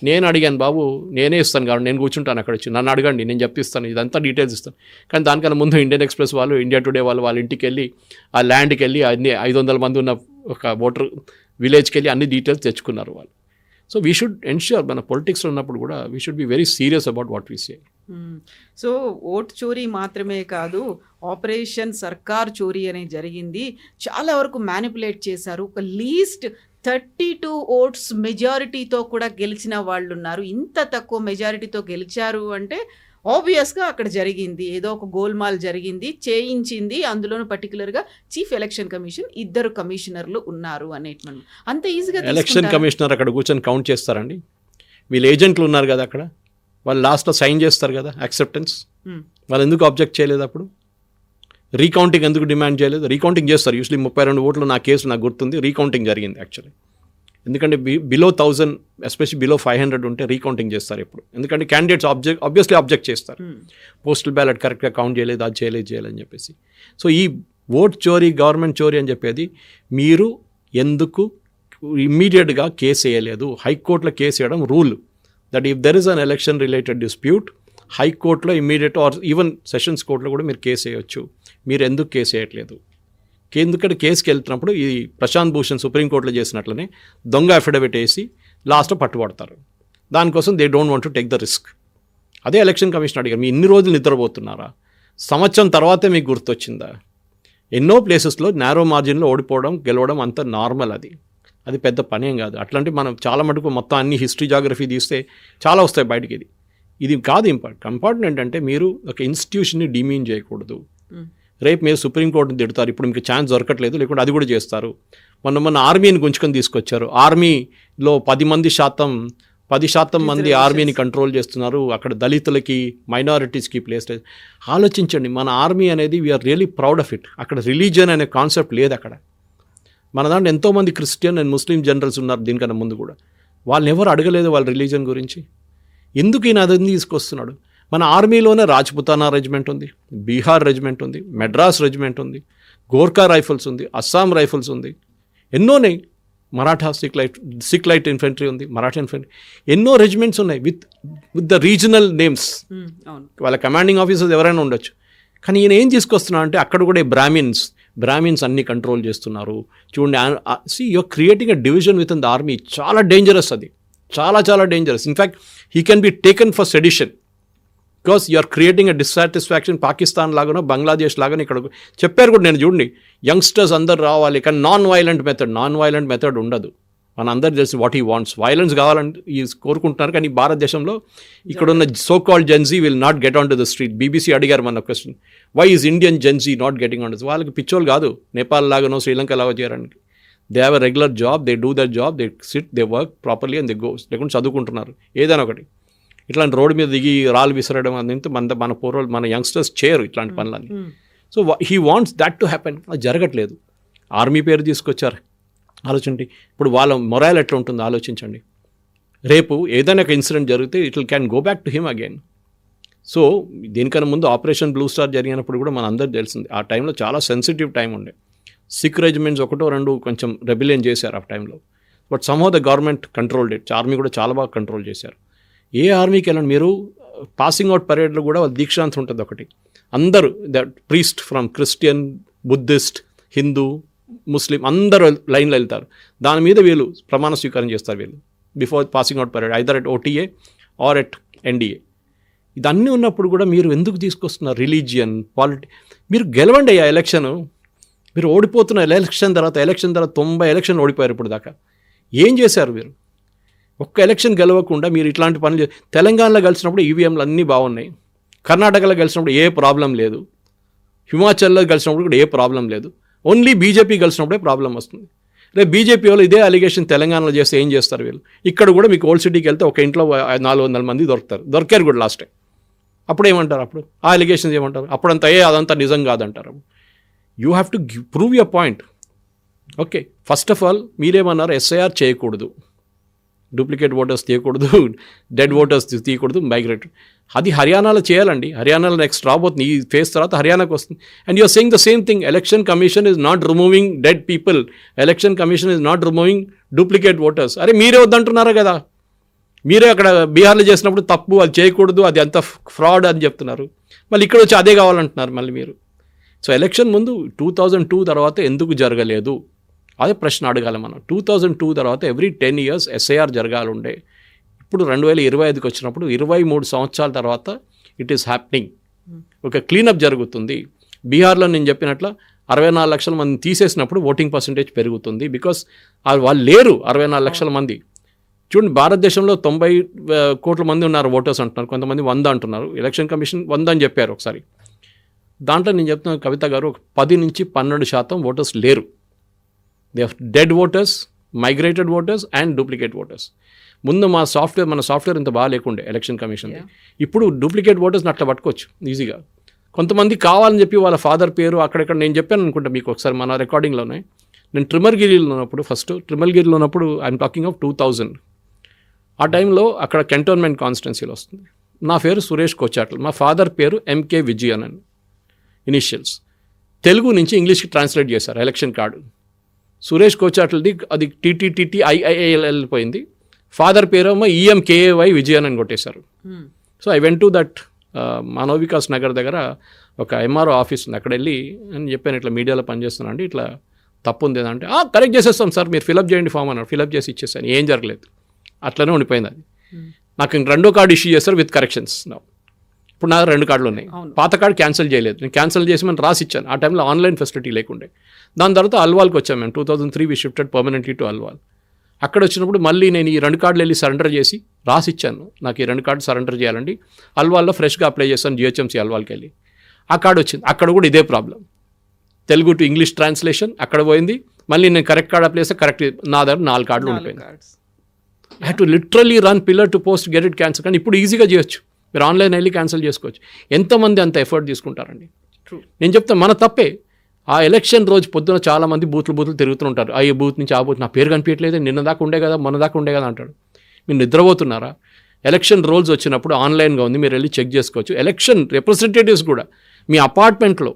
నేను అడిగాను, బాబు నేనే ఇస్తాను కాబట్టి నేను కూర్చుంటాను అక్కడ వచ్చి, నన్ను అడగండి నేను చెప్పిస్తాను, ఇదంతా డీటెయిల్స్ ఇస్తాను. కానీ దానికన్నా ముందు ఇండియన్ ఎక్స్ప్రెస్ వాళ్ళు, ఇండియా టుడే వాళ్ళ ఇంటికి వెళ్ళి, ఆ ల్యాండ్కి వెళ్ళి, అన్ని 500 మంది ఉన్న ఒక ఓటర్ విలేజ్కి వెళ్ళి అన్ని డీటెయిల్స్ తెచ్చుకున్నారు వాళ్ళు. సో వీ షుడ్ ఎన్ష్యూర్, మన పొలిటిక్స్లో ఉన్నప్పుడు కూడా we should be very serious about what we say. So vote చోరీ మాత్రమే కాదు, ఆపరేషన్ సర్కార్ చోరీ అనేది జరిగింది. చాలా వరకు మ్యానిపులేట్ చేశారు. ఒక లీస్ట్ 32 ఓట్స్ మెజారిటీతో కూడా గెలిచిన వాళ్ళు ఉన్నారు. ఇంత తక్కువ మెజారిటీతో గెలిచారు అంటే ఆబ్వియస్గా అక్కడ జరిగింది ఏదో ఒక గోల్మాల్ జరిగింది, చేయించింది. అందులోనూ పర్టికులర్గా చీఫ్ ఎలక్షన్ కమిషన్ 2 కమిషనర్లు ఉన్నారు అనేటువంటి అంత ఈజీగా ఎలక్షన్ కమిషనర్ అక్కడ కూర్చొని కౌంట్ చేస్తారండి. వీళ్ళు ఏజెంట్లు ఉన్నారు కదా అక్కడ, వాళ్ళు లాస్ట్లో సైన్ చేస్తారు కదా యాక్సెప్టెన్స్. వాళ్ళు ఎందుకు ఆబ్జెక్ట్ చేయలేదు అప్పుడు? రీకౌంటింగ్ ఎందుకు డిమాండ్ చేయలేదు? రీకౌంటింగ్ చేస్తారు యూజువలీ. 32 ఓట్లు నా కేసు నాకు గుర్తుంది, రీకౌంటింగ్ జరిగింది యాక్చువల్లీ. ఎందుకంటే బిలో 1000 ఎస్పెషల్లీ బిలో 500 ఉంటే రీకౌంటింగ్ చేస్తారు ఇప్పుడు. ఎందుకంటే క్యాండిడేట్స్ ఆబ్వియస్లీ ఆబ్జెక్ట్ చేస్తారు, పోస్టల్ బ్యాలెట్ కరెక్ట్గా కౌంట్ చేయలేదు, అది చేయాలని చెప్పేసి. సో ఈ ఓట్ చోరీ, గవర్నమెంట్ చోరీ అని చెప్పేది మీరు ఎందుకు ఇమ్మీడియట్గా కేసు వేయలేదు? హైకోర్టులో కేసు వేయడం rule that if there is an election related dispute హైకోర్టులో ఇమ్మీడియట్ ఆర్ ఈవెన్ సెషన్స్ కోర్టులో కూడా మీరు కేసు వేయవచ్చు. మీరు ఎందుకు కేసు వేయట్లేదు? ఎందుకంటే కేసుకి వెళ్తున్నప్పుడు ఈ ప్రశాంత్ భూషణ్ సుప్రీంకోర్టులో చేసినట్లనే దొంగ అఫిడవిట్ వేసి లాస్ట్లో పట్టుబడతారు. దానికోసం they don't want to take the risk. అదే ఎలక్షన్ కమిషన్ అడిగారు, మీ ఇన్ని రోజులు నిద్రపోతున్నారా? సంవత్సరం తర్వాతే మీకు గుర్తొచ్చిందా? ఎన్నో ప్లేసెస్లో నారో మార్జిన్లో ఓడిపోవడం, గెలవడం అంత నార్మల్. అది పెద్ద పనేం కాదు. అట్లాంటి మనం చాలా మటుకు మొత్తం అన్ని హిస్టరీ, జాగ్రఫీ తీస్తే చాలా వస్తాయి బయటికి. ఇది కాదు ఇంపార్టెంట్ ఏంటంటే మీరు ఒక ఇన్స్టిట్యూషన్ని డిమీన్ చేయకూడదు. రేపు మీరు సుప్రీంకోర్టుని తిడతారు, ఇప్పుడు మీకు ఛాన్స్ దొరకట్లేదు, లేకుంటే అది కూడా చేస్తారు. మొన్న ఆర్మీని గుంజుకొని తీసుకొచ్చారు. ఆర్మీలో 10% మంది ఆర్మీని కంట్రోల్ చేస్తున్నారు. అక్కడ దళితులకి, మైనారిటీస్కి ప్లేస్ లేదు. ఆలోచించండి, మన ఆర్మీ అనేది we are really proud of it. అక్కడ రిలీజియన్ అనే కాన్సెప్ట్ లేదు అక్కడ. మన దాంట్లో ఎంతోమంది క్రిస్టియన్ అండ్ ముస్లిం జనరల్స్ ఉన్నారు దీనికన్నా ముందు కూడా. వాళ్ళని ఎవరు అడగలేదు వాళ్ళ రిలీజన్ గురించి. ఎందుకు ఈయన అదని తీసుకొస్తున్నాడు? మన ఆర్మీలోనే రాజ్పుతానా రెజిమెంట్ ఉంది, బీహార్ రెజిమెంట్ ఉంది, మెడ్రాస్ రెజిమెంట్ ఉంది, గోర్ఖా రైఫిల్స్ ఉంది, అస్సాం రైఫిల్స్ ఉంది, ఎన్నోనే. మరాఠా సిక్ లైట్ ఇన్ఫెంట్రీ ఉంది, మరాఠా ఇన్ఫెంట్రీ, ఎన్నో రెజిమెంట్స్ ఉన్నాయి విత్ ద రీజనల్ నేమ్స్. వాళ్ళ కమాండింగ్ ఆఫీసర్స్ ఎవరైనా ఉండొచ్చు. కానీ ఈయన ఏం తీసుకొస్తున్నా అంటే అక్కడ కూడా బ్రాహ్మిన్స్ అన్ని కంట్రోల్ చేస్తున్నారు. చూడండి, you are creating a division within the army. చాలా డేంజరస్ అది, చాలా dangerous. In fact he can be taken for sedition because you are creating a dissatisfaction. Pakistan లాగానో బంగ్లాదేశ్ లాగానో ఇక్కడ చెప్పారు కూడా. నేను చూడండి, యంగ్స్టర్స్ అందరు రావాలి, కానీ నాన్ వైలెంట్ మెథడ్ ఉండదు. మన అందరు తెలిసి వాట్ హీ వాంట్స్. వైలెన్స్ కావాలని కోరుకుంటున్నారు, కానీ భారతదేశంలో ఇక్కడున్న so called Gen Z will not get on to the street. BBC అడిగారు మన question, why is Indian Gen Z not getting on to? వాళ్ళకి పిచ్చోళ్ళు కాదు, నేపాల్ లాగానో శ్రీలంక లాగా చేయడానికి. They have a regular job, they do that job, they sit, they work properly and they go. లేకుంటే చదువుకుంటున్నారు ఏదైనా ఒకటి. ఇట్లాంటి రోడ్డు మీద దిగి రాళ్ళు విసరడం అనేది మన పూర్వలు, మన యంగ్స్టర్స్ చేయరు ఇట్లాంటి పనులని. So he wants that to happen. అది జరగట్లేదు. ఆర్మీ పేరు తీసుకొచ్చారు. ఆలోచించండి, ఇప్పుడు వాళ్ళ మొరాల్ ఎట్లా ఉంటుందో ఆలోచించండి. రేపు ఏదైనా ఒక ఇన్సిడెంట్ జరిగితే it can go back to him again. So దీనికన్నా ముందు ఆపరేషన్ బ్లూ స్టార్ జరిగినప్పుడు కూడా మన అందరికి తెలిసింది, ఆ టైంలో చాలా సెన్సిటివ్ టైం ఉండే. సిక్ రెజిమెంట్స్ 1-2 కొంచెం రెబిలియన్ చేశారు ఆ టైంలో. But somehow the government controlled it. Army కూడా చాలా బాగా కంట్రోల్ చేశారు. ఏ ఆర్మీకి వెళ్ళండి మీరు, పాసింగ్ అవుట్ పరేడ్లో కూడా వాళ్ళ దీక్షాంత్ ఉంటుంది ఒకటి. అందరూ that priest from Christian, Buddhist, Hindu, Muslim అందరూ లైన్లో వెళ్తారు. దాని మీద వీళ్ళు ప్రమాణ స్వీకారం చేస్తారు వీళ్ళు before passing out parade, either at OTA or at NDA. ఇదన్నీ ఉన్నప్పుడు కూడా మీరు ఎందుకు తీసుకొస్తున్నారు రిలీజియన్, మీరు గెలవండి ఆ ఎలక్షన్. మీరు ఓడిపోతున్న ఎలక్షన్ తర్వాత 90 ఎలక్షన్ ఓడిపోయారు ఇప్పుడు దాకా. ఏం చేశారు మీరు? ఒక్క ఎలక్షన్ గెలవకుండా మీరు ఇట్లాంటి పనులు. తెలంగాణలో గెలిచినప్పుడు ఈవీఎంలు అన్నీ బాగున్నాయి, కర్ణాటకలో గెలిచినప్పుడు ఏ ప్రాబ్లం లేదు, హిమాచల్లో గెలిచినప్పుడు కూడా ఏ ప్రాబ్లం లేదు. ఓన్లీ బీజేపీ గెలిచినప్పుడే ప్రాబ్లం వస్తుంది. రేపు బీజేపీ వాళ్ళు ఇదే అలిగేషన్ తెలంగాణలో చేస్తే ఏం చేస్తారు వీళ్ళు? ఇక్కడ కూడా మీకు ఓల్డ్ సిటీకి వెళ్తే ఒక ఇంట్లో 400 మంది దొరికారు కూడా లాస్ట్ టైం. అప్పుడు ఏమంటారు? అప్పుడు ఆ అలిగేషన్స్ ఏమంటారు? అప్పుడంతా అదంతా నిజం కాదంటారు. You have to prove your point. Okay, first of all మీరేమన్నారు, ఎస్ఐఆర్ చేయకూడదు, డూప్లికేట్ ఓటర్స్ తీయకూడదు, డెడ్ ఓటర్స్ తీయకూడదు, మైగ్రేట్. అది హర్యానాలో చేయాలండి. హర్యానాలో నెక్స్ట్ రాబోతుంది, ఈ ఫేజ్ తర్వాత హర్యానాకు వస్తుంది. And you are saying the same thing. Election commission is not removing dead people, election commission is not removing duplicate voters. అరే మీరే వద్దంటున్నారా కదా? మీరే అక్కడ బీహార్లో చేసినప్పుడు తప్పు, అది చేయకూడదు, అది అంత ఫ్రాడ్ అని చెప్తున్నారు. మళ్ళీ ఇక్కడ వచ్చి అదే కావాలంటున్నారు మళ్ళీ మీరు. సో ఎలక్షన్ ముందు 2002 తర్వాత ఎందుకు జరగలేదు అదే ప్రశ్న అడగాలి మనం. 2002 తర్వాత ఎవ్రీ 10 years ఎస్ఐఆర్ జరగాలండే. ఇప్పుడు 2025కి వచ్చినప్పుడు 23 సంవత్సరాల తర్వాత ఇట్ ఈస్ హ్యాపెనింగ్. ఒక క్లీనప్ జరుగుతుంది. బీహార్లో నేను చెప్పినట్లు 64 లక్షల మంది తీసేసినప్పుడు ఓటింగ్ పర్సంటేజ్ పెరుగుతుంది. బికాస్ వాళ్ళు లేరు 64 లక్షల మంది. చూడండి, భారతదేశంలో 90 కోట్ల మంది ఉన్నారు ఓటర్స్ అంటున్నారు, కొంతమంది 100 అంటున్నారు. ఎలక్షన్ కమిషన్ 100 అని చెప్పారు ఒకసారి. దాంట్లో నేను చెప్తున్నా కవిత గారు, 10 నుంచి 12% ఓటర్స్ లేరు. They are dead voters, migrated voters and duplicate voters. ముందు మన సాఫ్ట్వేర్ ఇంత బాగా లేకుండే ఎలక్షన్ కమిషన్. ఇప్పుడు డూప్లికేట్ ఓటర్స్ని అట్లా పట్టుకోవచ్చు ఈజీగా. కొంతమంది కావాలని చెప్పి వాళ్ళ ఫాదర్ పేరు అక్కడెక్కడ నేను చెప్పాను అనుకుంటా మీకు ఒకసారి మన రికార్డింగ్లోనే. నేను ట్రిమర్గిరిలో ఉన్నప్పుడు ఐఎమ్ టాకింగ్ ఆఫ్ 2000. ఆ టైంలో అక్కడ కంటోన్మెంట్ కాన్స్టిట్యున్సీలో వస్తుంది. నా పేరు సురేష్ కోచాట్ల, మా ఫాదర్ పేరు ఎంకే విజయన్ అని ఇనిషియల్స్. తెలుగు నుంచి ఇంగ్లీష్కి ట్రాన్స్లేట్ చేశారు ఎలక్షన్ కార్డు. సురేష్ కోచాట్లది అది TTTTIIL వెళ్ళిపోయింది. ఫాదర్ పేరు ఏమో EMKAY విజయన్ అని కొట్టేశారు. So I went to that మానవ వికాస్ నగర్ దగ్గర ఒక MRO ఆఫీస్ ఉంది, అక్కడ వెళ్ళి అని చెప్పాను ఇట్లా మీడియాలో పనిచేస్తున్నా అండి, ఇట్లా తప్పు ఉంది అంటే కరెక్ట్ చేసేస్తాం సార్, మీరు ఫిలప్ చేయండి ఫామ్ అన్నారు. ఫిలప్ చేసి ఇచ్చేసాను, ఏం జరగలేదు, అట్లనే ఉండిపోయింది అది. నాకు ఇంక 2వ కార్డు ఇష్యూ చేస్తారు విత్ కరెక్షన్స్. ఇప్పుడు నా 2 కార్డులు ఉన్నాయి. పాత కార్డు క్యాన్సిల్ చేయలేదు, నేను క్యాన్సిల్ చేసి మనం రాసి ఇచ్చాను. ఆ టైంలో ఆన్లైన్ ఫెసిలిటీ లేకుండే. దాని తర్వాత అల్వాల్కి వచ్చాం మేము. 2003 we shifted permanently to Alwal. అక్కడ వచ్చినప్పుడు మళ్ళీ నేను ఈ 2 కార్డులు వెళ్ళి సరెండర్ చేసి రాసి ఇచ్చాను, నాకు ఈ 2 కార్డు సరెండర్ చేయాలండి. అల్వాల్లో ఫ్రెష్గా అప్లై చేస్తాను GHMC అల్వాల్కి వెళ్ళి. ఆ కార్డు వచ్చింది, అక్కడ కూడా ఇదే problem. Telugu to English translation అక్కడ పోయింది. మళ్ళీ నేను కరెక్ట్ కార్డు అప్లై చేస్తే కరెక్ట్ నా దగ్గర 4 కార్డులు ఉండిపోయింది. I have to literally run pillar to post get it cancel. కానీ ఇప్పుడు ఈజీగా చేయొచ్చు, మీరు ఆన్లైన్ వెళ్ళి క్యాన్సిల్ చేసుకోవచ్చు. ఎంతమంది అంత ఎఫర్ట్ తీసుకుంటారండి? నేను చెప్తాను మన తప్పే. ఆ ఎలక్షన్ రోజు పొద్దున చాలామంది బూతులు తిరుగుతుంటారు. ఈ బూత్ నుంచి ఆ బూత్ నా పేరు కనిపించట్లేదు, నిన్న దాకా ఉండే కదా మొన్న దాకా ఉండే కదా అంటాడు. మీరు నిద్రపోతున్నారా? ఎలక్షన్ రోల్స్ వచ్చినప్పుడు ఆన్లైన్గా ఉంది, మీరు వెళ్ళి చెక్ చేసుకోవచ్చు. ఎలక్షన్ రిప్రజెంటేటివ్స్ కూడా మీ అపార్ట్మెంట్లో,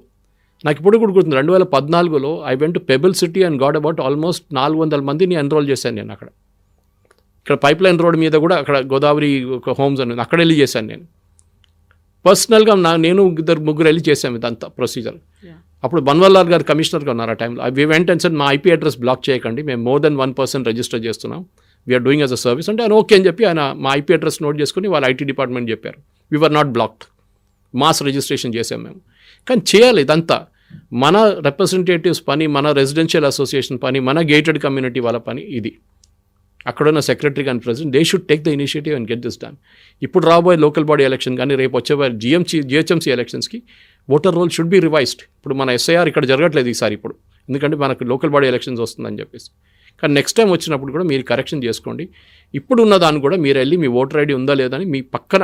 నాకు ఇప్పుడు కూడా గుర్తుంది 2014లో I went to Pebble City and got about almost 400 మందిని ఎన్రోల్ చేశాను నేను అక్కడ. ఇక్కడ పైప్ లైన్ రోడ్ మీద కూడా అక్కడ గోదావరి ఒక హోమ్స్ అని అక్కడ వెళ్ళి చేశాను నేను పర్సనల్గా. నేను 2-3 వెళ్ళి చేశాము ఇదంతా ప్రొసీజర్. అప్పుడు బన్వల్లాల్ గారు కమిషనర్గా ఉన్నారు ఆ టైంలో. వి వెంట్ అండ్ సెడ్ మా IP అడ్రస్ బ్లాక్ చేయకండి, మేము మోర్ దెన్ 1% రిజిస్టర్ చేస్తున్నాం, we are doing as a service అంటే ఆయన ఓకే అని చెప్పి ఆయన మా IP అడ్రస్ నోట్ చేసుకుని వాళ్ళ IT డిపార్ట్మెంట్ చెప్పారు. We were not blocked, mass registration చేసాం మేము. కానీ చేయాలి ఇదంతా మన రిప్రజెంటేటివ్స్ పని, మన రెసిడెన్షియల్ అసోసియేషన్ పని, మన గేటెడ్ కమ్యూనిటీ వాళ్ళ పని ఇది. అక్కడున్న సెక్రటరీ కానీ president they should take the initiative and get this done. ఇప్పుడు రాబోయే లోకల్ బాడీ ఎలక్షన్ కానీ రేపు వచ్చే GHMC ఎలక్షన్స్కి voter roll should be revised. ఇప్పుడు మన SIR ఇక్కడ జరగట్లేదు ఈసారి ఇప్పుడు, ఎందుకంటే మనకు లోకల్ బాడీ ఎలక్షన్స్ వస్తుందని చెప్పేసి. కానీ నెక్స్ట్ టైం వచ్చినప్పుడు కూడా మీరు కరెక్షన్ చేసుకోండి. ఇప్పుడు ఉన్న దాన్ని కూడా మీరు వెళ్ళి మీ ఓటర్ ID ఉందా లేదా అని మీ పక్కన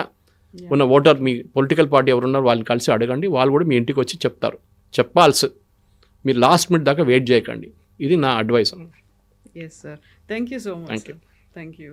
ఉన్న ఓటర్, మీ పొలిటికల్ పార్టీ ఎవరున్నారో వాళ్ళని కలిసి అడగండి. వాళ్ళు కూడా మీ ఇంటికి వచ్చి చెప్తారు. చెప్పాల్సి మీరు లాస్ట్ మినిట్ దాకా వెయిట్ చేయకండి. ఇది నా advice. Yes, sir. Thank you so much. Thank you. Thank you.